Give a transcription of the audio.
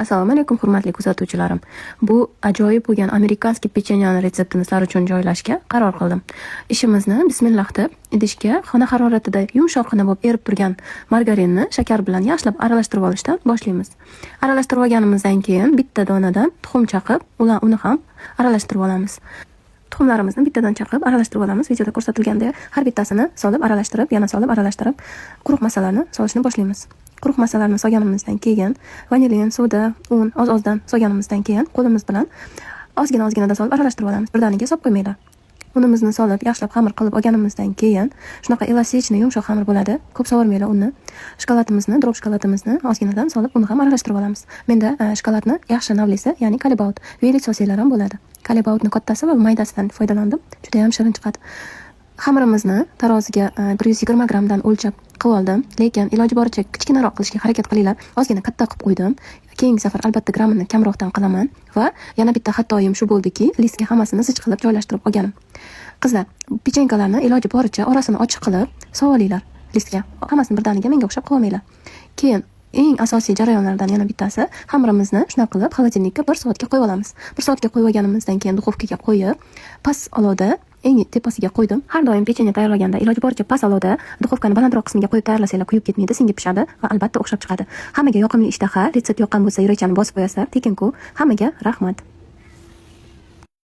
Assalomu alaykum hurmatli kuzatuvchilarim. Bu ajoyib bo'lgan amerikanskiy pechenyani retseptini sizlar uchun joylashga qaror qildim. Ishimizni bismillah deb idishga xona haroratida yumshoqqina bo'lib erib turgan margarinni shakar bilan yaxshilab aralashtirib olishdan boshlaymiz. Aralashtirib olganimizdan keyin bitta donadan tuxum chaqib, uni ham aralashtirib olamiz. Tuxumlarimizni bittadan chaqib aralashtirib olamiz. Videoda ko'rsatilgandek har bittasini solib aralashtirib, yana solib aralashtirib, quruq masalarni solishni boshlaymiz. Quruq masalarni solganimizdan keyin vanilin, soda, un oz-ozdan solganimizdan keyin qo'limiz bilan ozgina-ozginadan solib aralashtirib olamiz. Birdaniga solib qo'ymanglar. Unimizni solib yaxshilab xamir qilib olganimizdan keyin shunaqa elastichniy yumshoq xamir bo'ladi. Ko'p sovurmanglar unni. Shokoladimizni, drop shokoladimizni ozginadan solib uni ham aralashtirib olamiz. Menda shokoladni yaxshi navlisi, ya'ni Kalibaut, Village sosiylar ham bo'ladi. Kalibautni kattasi va maydasidan foydalandim. Juda ham shirin chiqadi. Xamirimizni taroziga 120 grammdan o'lchab qilib oldim, lekin iloji boricha kichkinaroq qilishga harakat qilinglar. Ozgina katta qilib qo'ydim. Keyingi safar albatta grammini kamroqdan qilaman va yana bitta xatoyim shu bo'ldiki, listga hammasini zich qilib joylashtirib olganim. Qizlar, pechenkalarni iloji boricha orasini ochiq qilib sovolinglar listga. Hammasini birdaniga menga o'xshab qilmanglar. Keyin eng asosiy jarayonlardan yana bittasi, xamirimizni shunaqa qilib xolodilnikka 1 soatga qo'yib olamiz. 1 soatga qo'yib olganimizdan keyin duxovkaga qo'yib, past olovda eng tepasiga qo'ydim. Har doim pechenya tayyorlaganda iloji boricha past olovda duxovkani balandroq qismiga qo'yib tayyorlasanglar kuyib ketmaydi, singib pishadi va albatta o'xshab chiqadi. Hammaga yoqimli ishtaha, retsept yoqqan bo'lsa yurakchani bosib qo'yasizlar. Tekin-ku, hammaga rahmat.